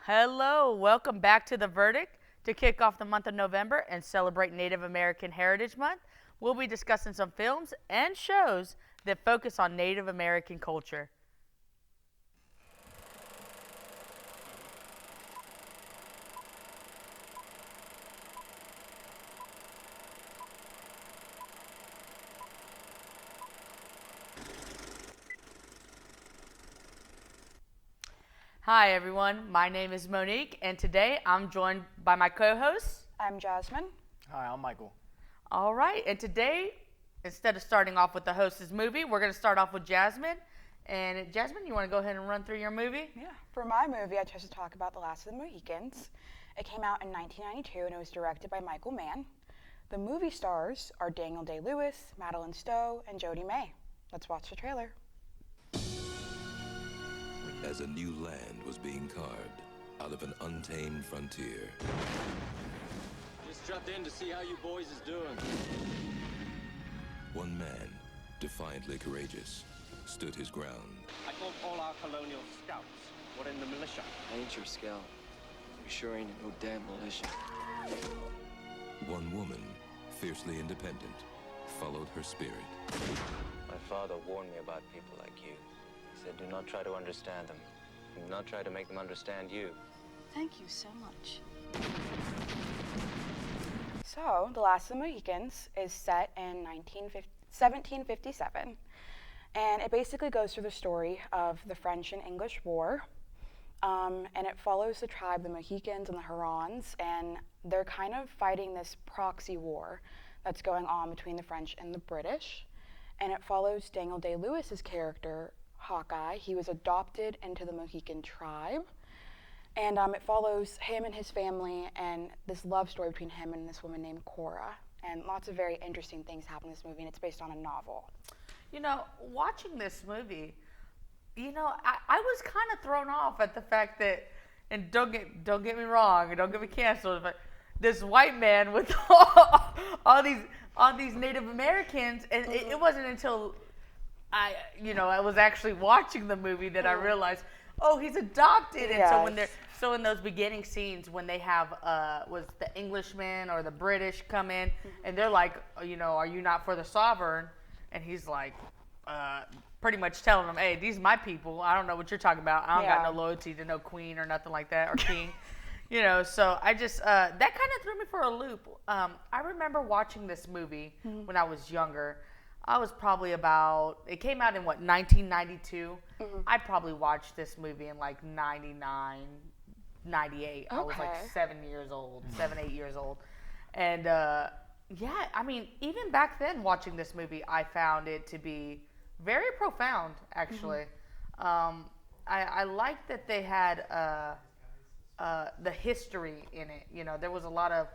Hello, welcome back to The Verdict. To kick off the month of November and celebrate Native American Heritage Month, we'll be discussing some films and shows that focus on Native American culture. Hi everyone, my name is Monique, and today I'm joined by my co-hosts. I'm Jazmin. Hi, I'm Michael. All right, and today, instead of starting off with the host's movie, we're going to start off with Jazmin. And Jazmin, you want to go ahead and run through your movie? Yeah. For my movie, I chose to talk about The Last of the Mohicans. It came out in 1992 and it was directed by Michael Mann. The movie stars are Daniel Day-Lewis, Madeline Stowe, and Jodie May. Let's watch the trailer. As a new land was being carved out of an untamed frontier. Just dropped in to see how you boys is doing. One man, defiantly courageous, stood his ground. I thought all our colonial scouts were in the militia. I ain't your scout. You sure ain't no damn militia. One woman, fiercely independent, followed her spirit. My father warned me about people like you. He said, do not try to understand them. Do not try to make them understand you. Thank you so much. So, The Last of the Mohicans is set in 1757, and it basically goes through the story of the French and English War, and it follows the tribe, the Mohicans and the Hurons, and they're kind of fighting this proxy war that's going on between the French and the British, and it follows Daniel Day-Lewis's character, Hawkeye. He was adopted into the Mohican tribe, and it follows him and his family and this love story between him and this woman named Cora. And lots of very interesting things happen in this movie, and it's based on a novel. You know, watching this movie, I was kind of thrown off at the fact that, and don't get me wrong, and don't get me canceled, but this white man with all these Native Americans, and it wasn't until I was actually watching the movie that I realized, oh, he's adopted. Yes. And so in those beginning scenes when they have was the Englishmen or the British come in, and they're like, are you not for the sovereign? And he's like, pretty much telling them, hey, these are my people. I don't know what you're talking about. I don't got no loyalty to no queen or nothing like that, or king. So I just that kind of threw me for a loop. I remember watching this movie when I was younger. I was probably it came out in 1992. I probably watched this movie in like 99, 98. I was like 7, 8 years old. And even back then watching this movie, I found it to be very profound, actually. I liked that they had the history in it. There was a lot of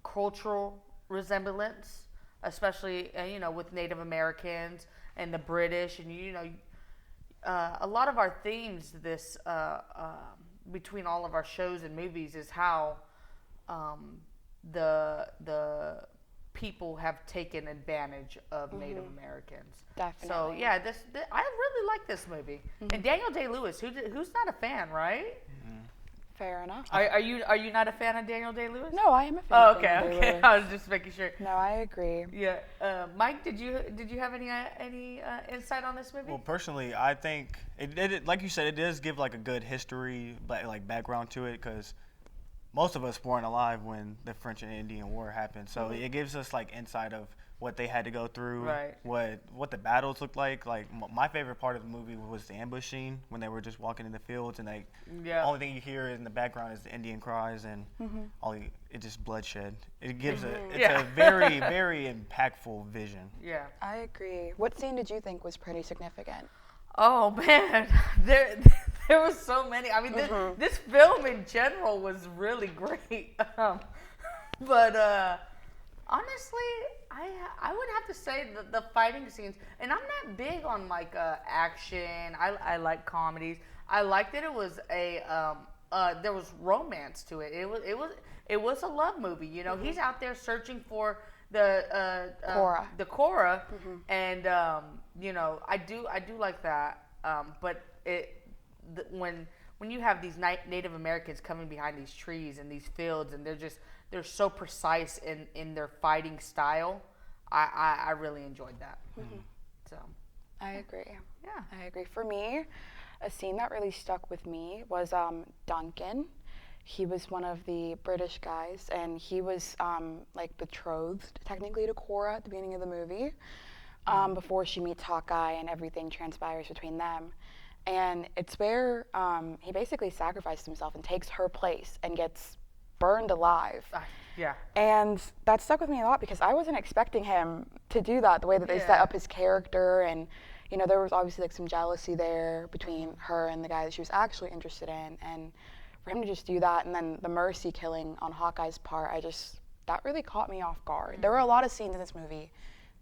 cultural resemblance, especially with Native Americans and the British, and a lot of our themes between all of our shows and movies is how the people have taken advantage of Native Americans. Definitely. So yeah, I really like this movie. And Daniel Day-Lewis, who's not a fan, right? Fair enough. Are you not a fan of Daniel Day-Lewis? No, I am a fan Oh, of okay. Daniel Day-Lewis. I was just making sure. No, I agree. Yeah, Mike, did you have any insight on this movie? Well, personally, I think it like you said, it does give like a good history, like background to it, because most of us weren't alive when the French and Indian War happened. So it gives us like insight of what they had to go through, right? What the battles looked like. Like my favorite part of the movie was the ambush scene when they were just walking in the fields, and only thing you hear in the background is the Indian cries and it's just bloodshed. It gives a very very impactful vision. Yeah, I agree. What scene did you think was pretty significant? Oh man, there was so many. I mean, this film in general was really great. But honestly, I would have to say the fighting scenes, and I'm not big on like action. I like comedies. I liked that it was there was romance to it. It was a love movie. He's out there searching for the Cora, and I do like that. But when when you have these Native Americans coming behind these trees and these fields, and they're so precise in their fighting style, I really enjoyed that. So I agree. yeah. I agree. For me, a scene that really stuck with me was Duncan. He was one of the British guys, and he was like betrothed technically to Cora at the beginning of the movie, before she meets Hawkeye and everything transpires between them. And it's where he basically sacrifices himself and takes her place and gets burned alive. Yeah. And that stuck with me a lot because I wasn't expecting him to do that, the way that they set up his character. And, you know, there was obviously like some jealousy there between her and the guy that she was actually interested in. And for him to just do that, and then the mercy killing on Hawkeye's part, that really caught me off guard. There were a lot of scenes in this movie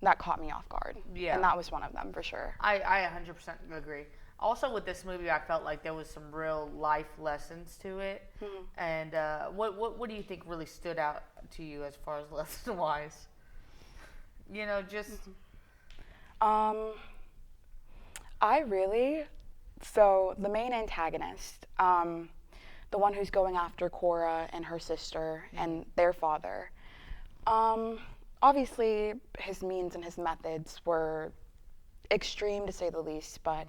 that caught me off guard. Yeah. And that was one of them for sure. I 100% agree. Also with this movie, I felt like there was some real life lessons to it. And what do you think really stood out to you as far as lesson wise? You know, just so the main antagonist, the one who's going after Cora and her sister and their father, obviously his means and his methods were extreme to say the least, but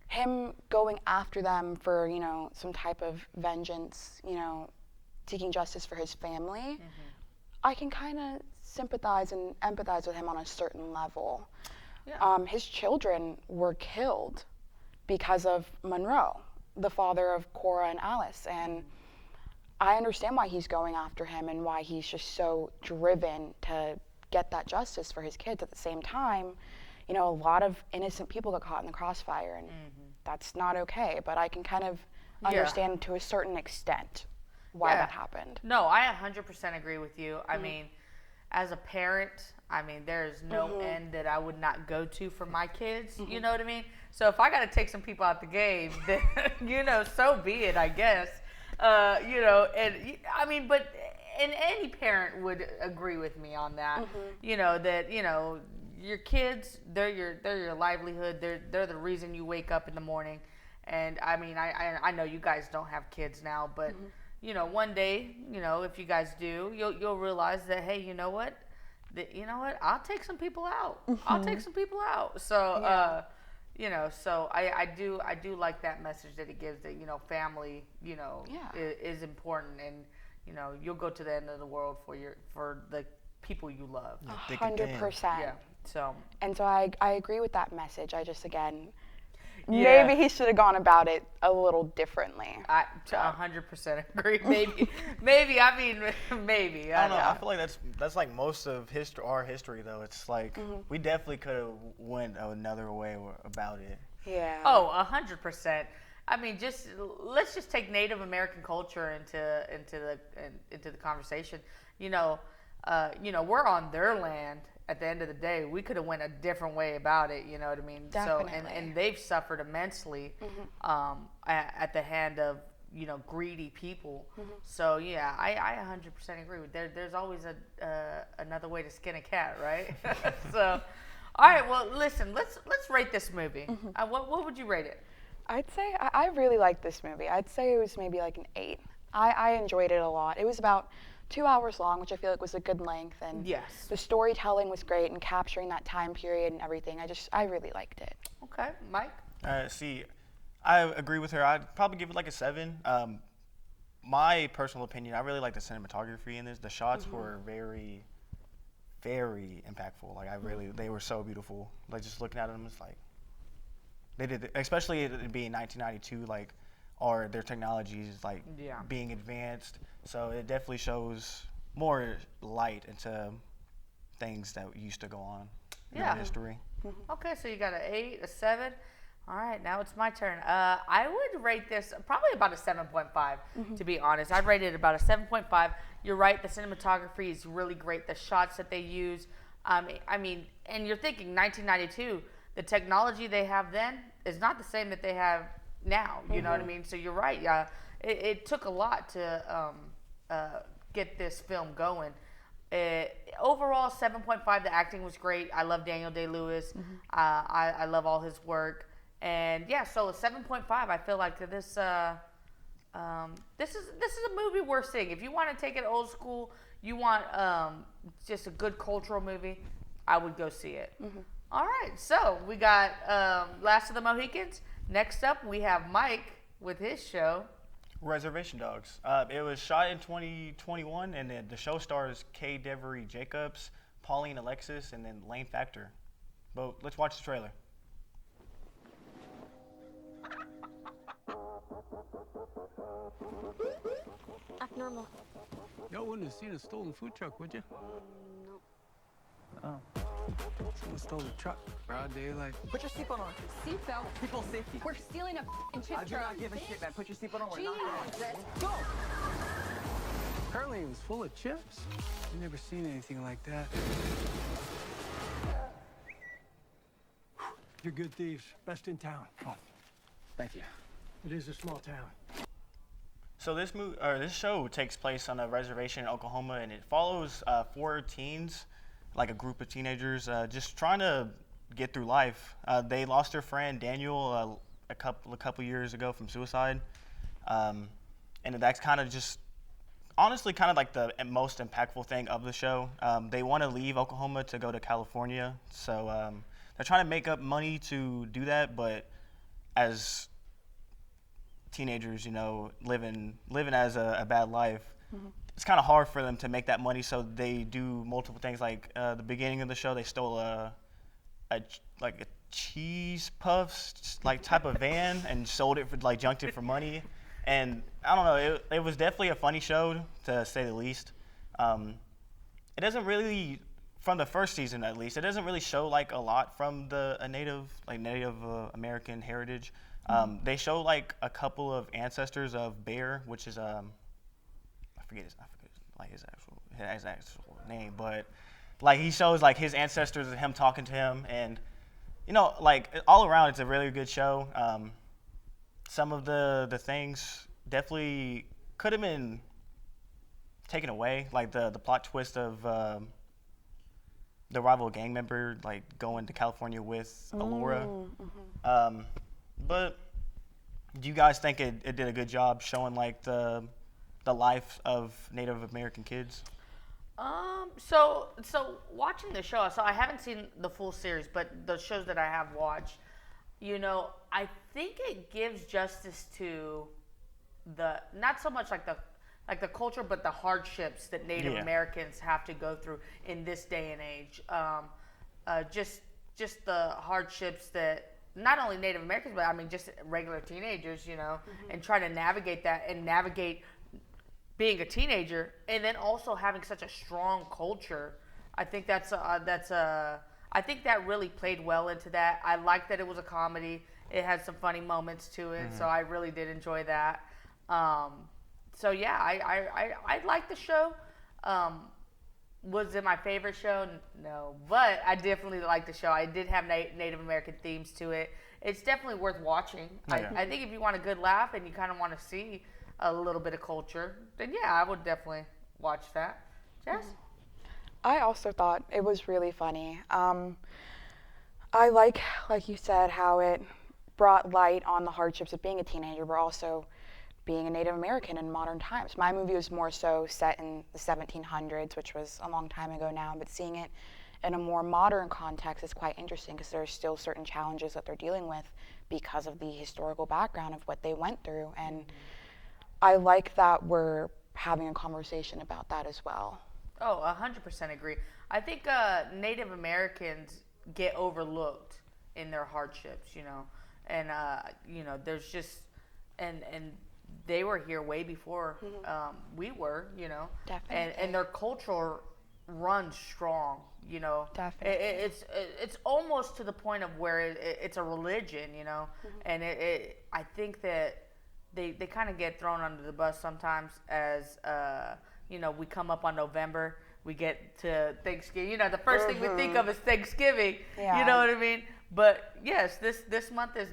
him going after them for, you know, some type of vengeance, you know, seeking justice for his family, I can kind of sympathize and empathize with him on a certain level. Yeah. His children were killed because of Monroe, the father of Cora and Alice, and I understand why he's going after him and why he's just so driven to get that justice for his kids. At the same time, you know, a lot of innocent people got caught in the crossfire, and that's not okay. But I can kind of understand to a certain extent why that happened. No, I 100% agree with you. I mean, as a parent, I mean, there's no end that I would not go to for my kids. You know what I mean? So if I got to take some people out the game, then, you know, so be it, I guess. You know, and I mean, and any parent would agree with me on that. You know, that, you know, your kids, they're your livelihood. They're the reason you wake up in the morning. And I mean, I know you guys don't have kids now, but you know, one day, you know, if you guys do, you'll realize that, hey, you know what, I'll take some people out. I'll take some people out. So you know, so I do like that message that it gives, that, you know, family, you know, is important, and, you know, you'll go to the end of the world for the people you love. 100%. Yeah. So. And so I agree with that message. I just, again, maybe he should have gone about it a little differently. I 100% agree. Maybe. I mean, maybe. I don't know. I feel like that's like most of our history, though. It's like we definitely could have went another way about it. Yeah. Oh, 100%. I mean, let's just take Native American culture into the conversation. You know, we're on their land. At the end of the day, we could have went a different way about it. You know what I mean? Definitely. So, and they've suffered immensely at the hand of, you know, greedy people. So yeah, I 100% agree with. There's always another way to skin a cat, right? So, all right. Well, listen. Let's rate this movie. What would you rate it? I'd say I really liked this movie. I'd say it was maybe like an 8. I enjoyed it a lot. It was about 2 hours long, which I feel like was a good length, and the storytelling was great and capturing that time period and everything. I really liked it. Okay, Mike? See, I agree with her. I'd probably give it like a 7. My personal opinion, I really like the cinematography in this. The shots were very, very impactful. Like, they were so beautiful. Like, just looking at them, it's like, they did, especially it being 1992, like, or their technology is like being advanced. So it definitely shows more light into things that used to go on in history. Okay, so you got an 8, a 7. All right, now it's my turn. I would rate this probably about a 7.5, to be honest. I'd rate it about a 7.5. You're right, the cinematography is really great. The shots that they use, I mean, and you're thinking 1992, the technology they have then is not the same that they have now. You know what I mean? So you're right. Yeah, it took a lot to get this film going. Overall, 7.5. The acting was great. I love Daniel Day-Lewis. I love all his work. And yeah, so a 7.5. I feel like this is a movie worth seeing. If you want to take it old school, you want just a good cultural movie, I would go see it. All right, so we got Last of the Mohicans. Next up, we have Mike with his show. Reservation Dogs. It was shot in 2021, and the show stars Kay Devery Jacobs, Pauline Alexis, and then Lane Factor. But let's watch the trailer. Act normal. Y'all wouldn't have seen a stolen food truck, would you? No. Oh. Someone stole the truck. Broad daylight. Put your seatbelt on. Seatbelt? People safety. We're stealing a f***ing chip I do truck. not give a shit, man. Put your seatbelt on. We're not Jesus. going. Go! Apparently it was full of chips. I've never seen anything like that. You're good thieves. Best in town. Oh, thank you. It is a small town. So this show takes place on a reservation in Oklahoma, and it follows 4 teens, like a group of teenagers, just trying to get through life. They lost their friend Daniel a couple years ago from suicide, and that's kind of just honestly kind of like the most impactful thing of the show. They want to leave Oklahoma to go to California, so they're trying to make up money to do that, but as teenagers, living as a bad life, it's kind of hard for them to make that money, so they do multiple things. Like the beginning of the show, they stole a cheese puffs type of van and sold it for junked it for money. And I don't know, it was definitely a funny show to say the least. It doesn't really, from the first season at least, it doesn't really show a lot from the Native American heritage. They show a couple of ancestors of Bear, which is I forget his actual name, but he shows his ancestors and him talking to him, and all around it's a really good show. Some of the things definitely could have been taken away, like the plot twist of the rival gang member going to California with Alora. But do you guys think it did a good job showing the life of Native American kids? So watching the show, so I haven't seen the full series, but the shows that I have watched, I think it gives justice to not so much the culture, but the hardships that Native Americans have to go through in this day and age. Just the hardships that not only Native Americans, but I mean just regular teenagers, and trying to navigate that and navigate being a teenager, and then also having such a strong culture. I think I think that really played well into that. I liked that it was a comedy. It had some funny moments to it, so I really did enjoy that. So yeah, I liked the show. Was it my favorite show? No, but I definitely liked the show. I did have Native American themes to it. It's definitely worth watching. I think if you want a good laugh and you kind of want to see a little bit of culture, then yeah, I would definitely watch that. Jess? I also thought it was really funny. I like you said, how it brought light on the hardships of being a teenager, but also being a Native American in modern times. My movie was more so set in the 1700s, which was a long time ago now, but seeing it in a more modern context is quite interesting because there are still certain challenges that they're dealing with because of the historical background of what they went through. And I like that we're having a conversation about that as well. Oh, 100% agree. I think Native Americans get overlooked in their hardships, and there's just and they were here way before we were, Definitely. and their culture runs strong, Definitely. It's almost to the point of where it's a religion, and I think that they kind of get thrown under the bus sometimes as we come up on November, we get to Thanksgiving. The first thing we think of is Thanksgiving. Yeah. You know what I mean? But yes, this month is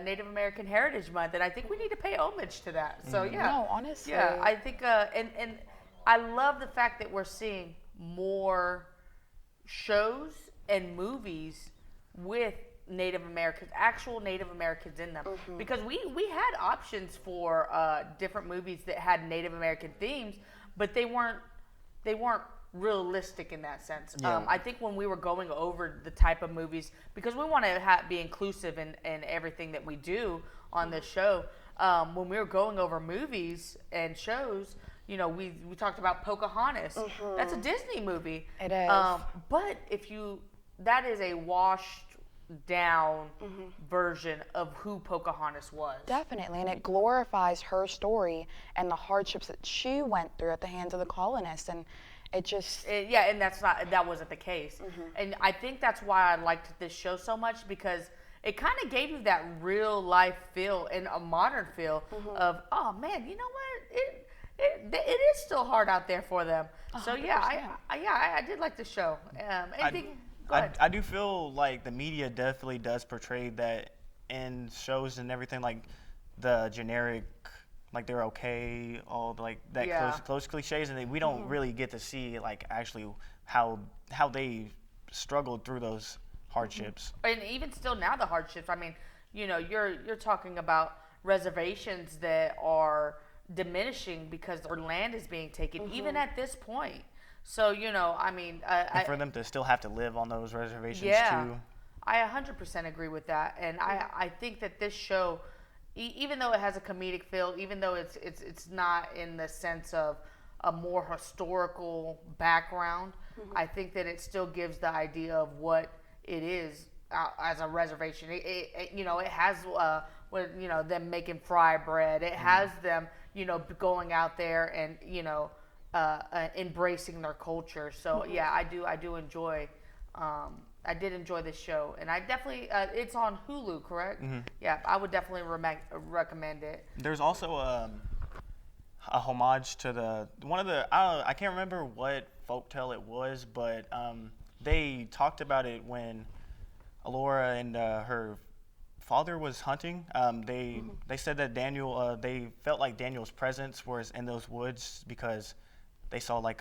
Native American Heritage Month, and I think we need to pay homage to that. So yeah, No, honestly. yeah, I think and I love the fact that we're seeing more shows and movies with Native Americans, actual Native Americans in them, because we had options for different movies that had Native American themes, but they weren't realistic in that sense. Yeah. I think when we were going over the type of movies, because we want to be inclusive in everything that we do on this show, when we were going over movies and shows, you know, we talked about Pocahontas. That's a Disney movie. It is. But that is a washed down version of who Pocahontas was. Definitely, and it glorifies her story and the hardships that she went through at the hands of the colonists, and it just... And that wasn't the case. And I think that's why I liked this show so much, because it kind of gave you that real life feel and a modern feel of, oh man, you know what? It is still hard out there for them. 100%. So I did like the show. Anything? Go ahead. I do feel like the media definitely does portray that in shows and everything, like the generic, like they're okay, all like that close cliches, and we don't really get to see like actually how they struggled through those hardships. And even still now, the hardships. I mean, you know, you're talking about reservations that are diminishing because their land is being taken, even at this point. So, you know, I mean... and for them to still have to live on those reservations, too. I 100% agree with that. And I think that this show, even though it has a comedic feel, even though it's not in the sense of a more historical background, I think that it still gives the idea of what it is as a reservation. You know, it has, you know, them making fry bread. It has them, you know, going out there and, you know... embracing their culture. So I do enjoy. I did enjoy this show, and I definitely. It's on Hulu, correct? Yeah, I would definitely recommend it. There's also a homage to I can't remember what folktale it was, but they talked about it when Alora and her father was hunting. They said that Daniel. They felt like Daniel's presence was in those woods because they saw like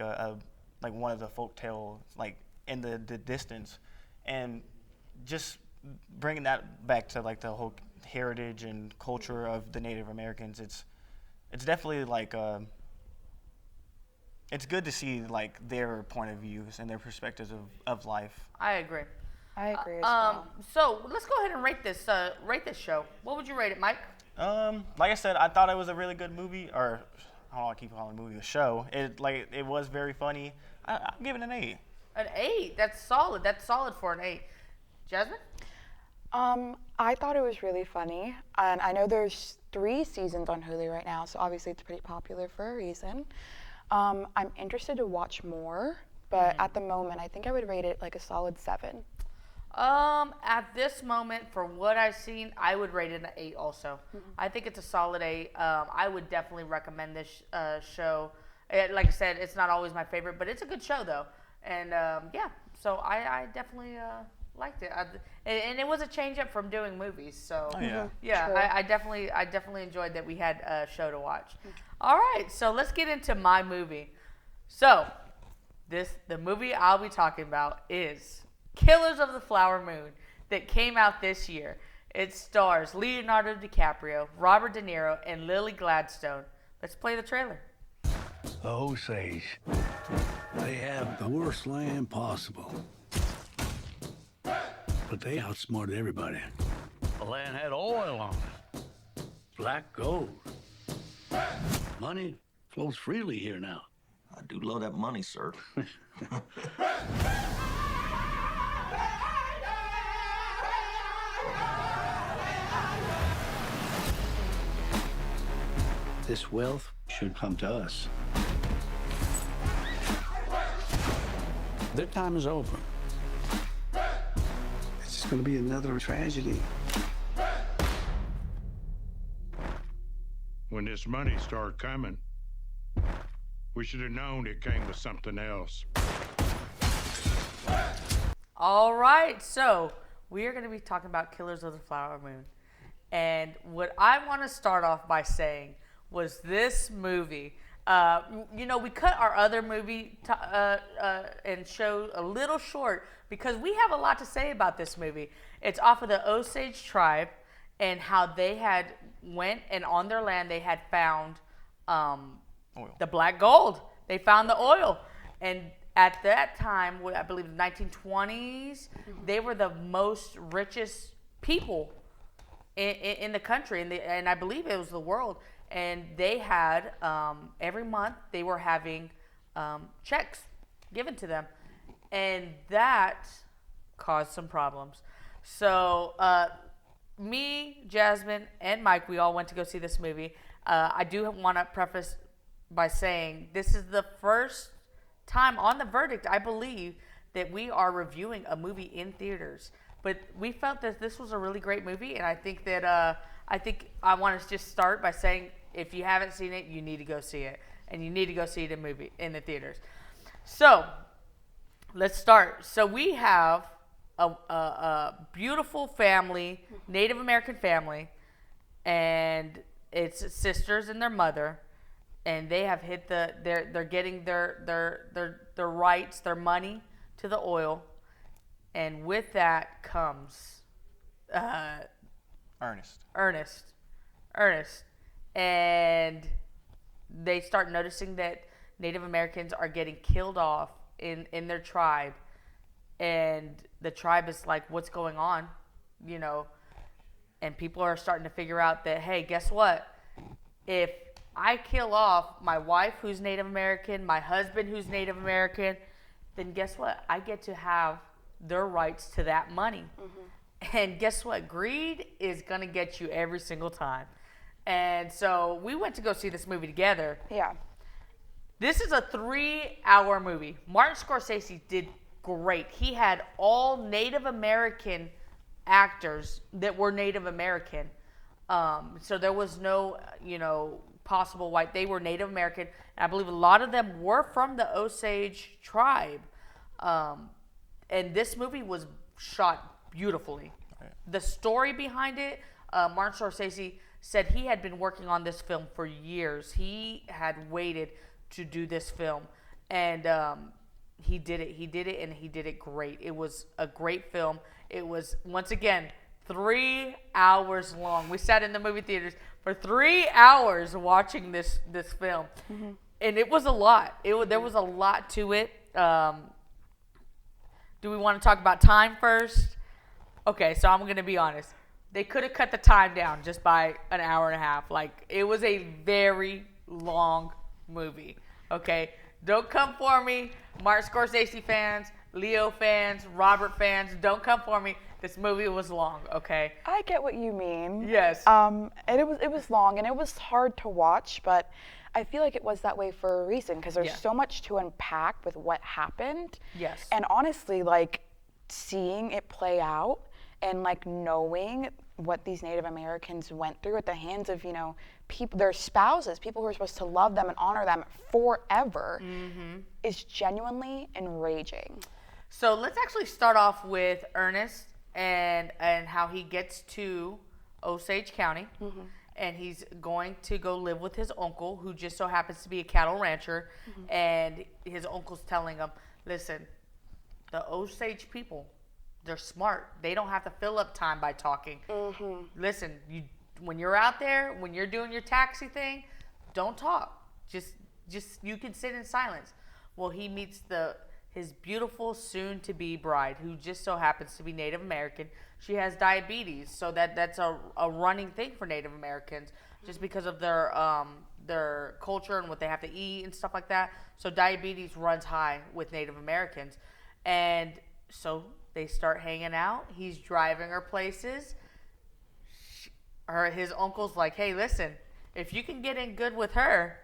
like one of the folktale like in the distance, and just bringing that back to like the whole heritage and culture of the Native Americans. It's definitely like it's good to see like their point of views and their perspectives of life. I agree. I agree as well. So let's go ahead and rate this show. What would you rate it, Mike? Like I said, I thought it was a really good movie, or I don't want to keep calling it a movie, a show. It was very funny. I'm giving it an 8. An 8? That's solid. That's solid for an 8. Jazmin? I thought it was really funny, and I know there's 3 seasons on Hulu right now, so obviously it's pretty popular for a reason. I'm interested to watch more, but at the moment, I think I would rate it like a solid 7. At this moment, for what I've seen, I would rate it an 8 also. I think it's a solid 8. I would definitely recommend this show. Like I said, it's not always my favorite, but it's a good show though. And so I definitely liked it. And it was a change up from doing movies. So I definitely enjoyed that we had a show to watch. All right, so let's get into my movie. So the movie I'll be talking about is Killers of the Flower Moon, that came out this year. It stars Leonardo DiCaprio, Robert De Niro, and Lily Gladstone. Let's play the trailer. The Osage. They have the worst land possible. But they outsmarted everybody. The land had oil on it. Black gold. Money flows freely here now. I do love that money, sir. This wealth should come to us. Their time is over. It's just going to be another tragedy. When this money started coming, we should have known it came with something else. All right, so we are going to be talking about Killers of the Flower Moon. And what I want to start off by saying was this movie, We cut our other movie and show a little short because we have a lot to say about this movie. It's off of the Osage tribe and how they had went and on their land they had found the black gold. They found the oil. And at that time, I believe the 1920s, they were the most richest people in the country, and I believe it was the world. And they had, every month, they were having checks given to them. And that caused some problems. So me, Jazmin, and Mike, we all went to go see this movie. I do want to preface by saying this is the first time on The Verdict, I believe, that we are reviewing a movie in theaters. But we felt that this was a really great movie, and I think that I want to just start by saying if you haven't seen it, you need to go see it, and you need to go see it in the theaters. So let's start. So we have a beautiful family, Native American family, and it's sisters and their mother, and they have hit they're getting their rights, their money to the oil, and with that comes Ernest, and they start noticing that Native Americans are getting killed off in their tribe, and the tribe is like, what's going on, and people are starting to figure out that, hey, guess what, if I kill off my wife who's Native American, my husband who's Native American, then guess what, I get to have their rights to that money. And guess what, greed is gonna get you every single time. And so we went to go see this movie together. Yeah. This is a 3-hour movie. Martin Scorsese did great. He had all Native American actors that were Native American. So there was no, possible white. They were Native American. And I believe a lot of them were from the Osage tribe. And this movie was shot beautifully. Right. The story behind it, Martin Scorsese said he had been working on this film for years. He had waited to do this film, and he did it. He did it, and he did it great. It was a great film. It was, once again, 3 hours long. We sat in the movie theaters for 3 hours watching this film, and it was a lot. There was a lot to it. Do we want to talk about time first? Okay, so I'm going to be honest. They could have cut the time down just by an hour and a half. Like, it was a very long movie. Okay, don't come for me, Martin Scorsese fans, Leo fans, Robert fans. Don't come for me. This movie was long. Okay. I get what you mean. Yes. And it was long and it was hard to watch, but I feel like it was that way for a reason because there's so much to unpack with what happened. Yes. And honestly, like seeing it play out and like knowing what these Native Americans went through at the hands of, people, their spouses, people who are supposed to love them and honor them forever, is genuinely enraging. So let's actually start off with Ernest and how he gets to Osage County. And he's going to go live with his uncle, who just so happens to be a cattle rancher. And his uncle's telling him, listen, the Osage people, they're smart. They don't have to fill up time by talking. Listen, when you're out there, when you're doing your taxi thing, don't talk. Just you can sit in silence. Well, he meets his beautiful soon-to-be bride, who just so happens to be Native American. She has diabetes, so that's a running thing for Native Americans, just because of their culture and what they have to eat and stuff like that. So diabetes runs high with Native Americans, and so they start hanging out. He's driving her places. His uncle's like, hey, listen, if you can get in good with her,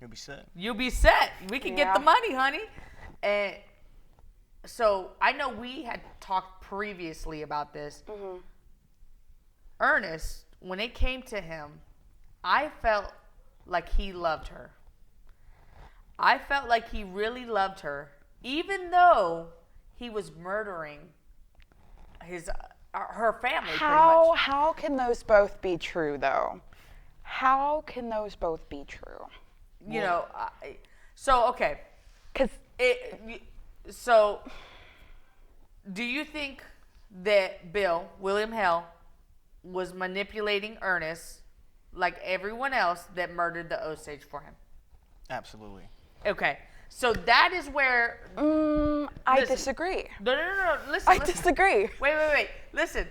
you'll be set. You'll be set. We can get the money, honey. And so I know we had talked previously about this. Ernest, when it came to him, I felt like he loved her. I felt like he really loved her, even though he was murdering her family. How can those both be true, though? How can those both be true? you know, so okay. So, do you think that William Hale, was manipulating Ernest like everyone else that murdered the Osage for him? Absolutely. Okay, so that is where... I disagree. No. Listen. I disagree. Wait. Listen.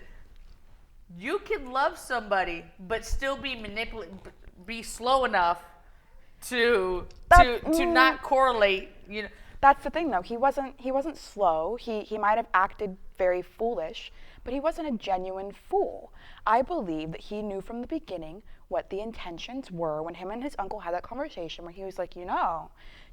You can love somebody, but still be slow enough to not correlate. You know. That's the thing, though. He wasn't slow. He might have acted very foolish, but he wasn't a genuine fool. I believe that he knew from the beginning what the intentions were when him and his uncle had that conversation where he was like,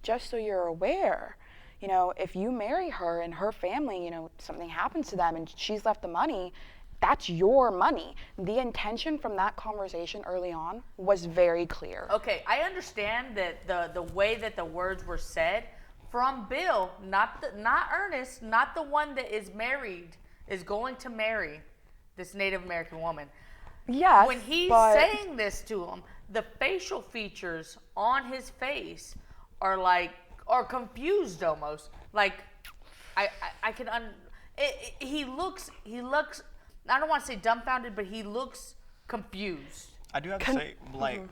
just so you're aware, if you marry her and her family, something happens to them and she's left the money, that's your money. The intention from that conversation early on was very clear. Okay, I understand that the way that the words were said from Bill, not Ernest, not the one that is going to marry this Native American woman. Yes, when he's saying this to him, the facial features on his face are confused almost. Like he looks. I don't want to say dumbfounded, but he looks confused. I do have to say,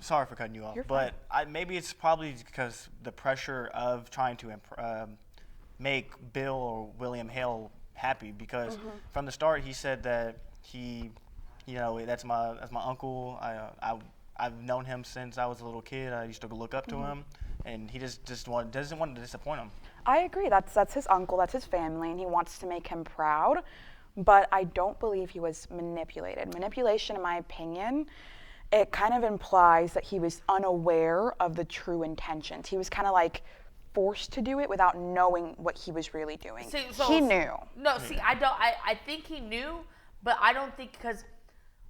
sorry for cutting you off, but maybe it's probably because the pressure of trying to make Bill or William Hale happy. Because from the start, he said that that's my uncle. I've known him since I was a little kid. I used to look up to him, and he doesn't want to disappoint him. I agree. That's his uncle. That's his family, and he wants to make him proud. But I don't believe he was manipulated. Manipulation, in my opinion, it kind of implies that he was unaware of the true intentions. He was kind of forced to do it without knowing what he was really doing. He knew. No, see, I think he knew, but I don't think because,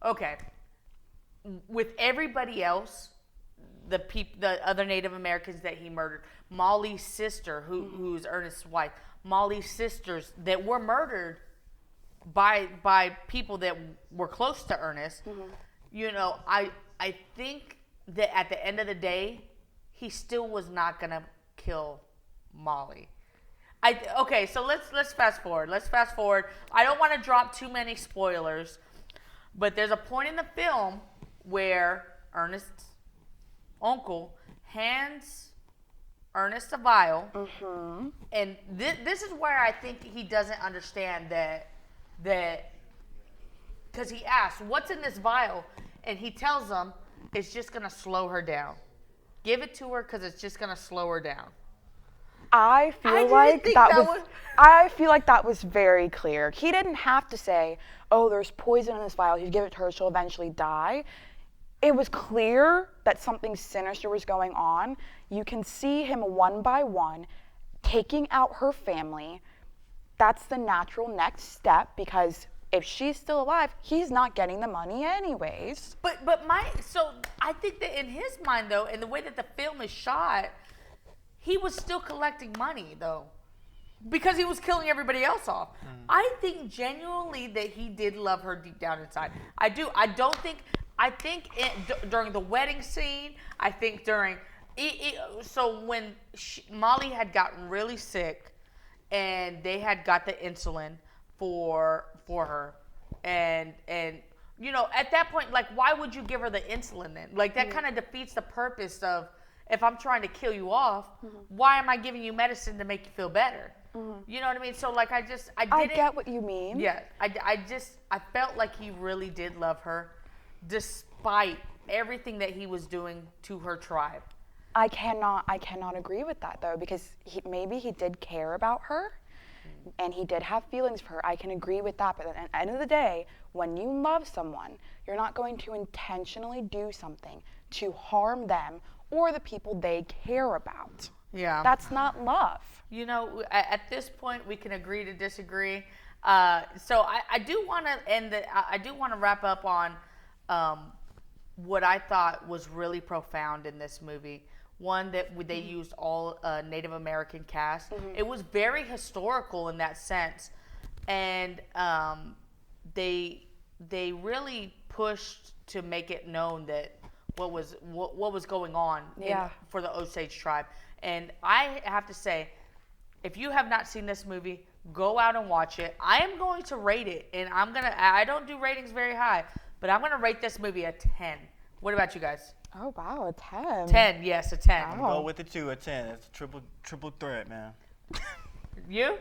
okay, with everybody else, the other Native Americans that he murdered, Molly's sister, who's Ernest's wife, Molly's sisters that were murdered by people that were close to Ernest. I think that at the end of the day, he still was not gonna kill Molly. Okay, so let's fast forward. I don't want to drop too many spoilers, but there's a point in the film where Ernest's uncle hands Ernest a vial, and this is where I think he doesn't understand that because he asks, "What's in this vial?" And he tells them it's just gonna slow her down. Give it to her because it's just gonna slow her down. I feel like that was very clear. He didn't have to say, "Oh, there's poison in this vial. You give it to her, she'll eventually die." It was clear that something sinister was going on. You can see him one by one taking out her family. That's the natural next step because if she's still alive, he's not getting the money anyways. So I think that in his mind though, and the way that the film is shot, he was still collecting money though, because he was killing everybody else off. I think genuinely that he did love her deep down inside. I do. I think during the wedding scene, I think during so when Molly had gotten really sick, and they had got the insulin for her, and at that point, why would you give her the insulin then? That kind of defeats the purpose of, if I'm trying to kill you off, why am I giving you medicine to make you feel better? You know what I mean? So I get what you mean. Yeah, I felt like he really did love her, despite everything that he was doing to her tribe. I cannot agree with that though, because maybe he did care about her, and he did have feelings for her. I can agree with that, but at the end of the day, when you love someone, you're not going to intentionally do something to harm them or the people they care about. Yeah. That's not love. At this point, we can agree to disagree. So I do want to wrap up on what I thought was really profound in this movie. One, that they used all Native American cast. It was very historical in that sense, and they really pushed to make it known that what was going on Yeah. for the Osage tribe. And I have to say, if you have not seen this movie, go out and watch it. I am going to rate it, and I don't do ratings very high, but I'm gonna rate this movie a 10. What about you guys? Oh wow, a 10. 10, yes, a 10. I'm gonna go with the 2, a 10. It's a triple threat, man. You?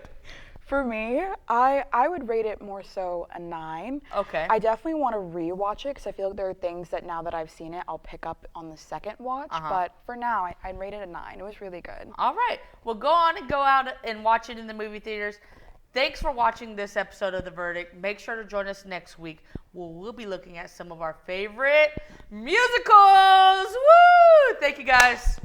For me, I would rate it more so a 9. Okay. I definitely want to rewatch it because I feel like there are things that now that I've seen it, I'll pick up on the second watch. But for now, I'd rate it a 9. It was really good. All right. Well, go out and watch it in the movie theaters. Thanks for watching this episode of The Verdict. Make sure to join us next week. We'll be looking at some of our favorite musicals. Woo! Thank you, guys.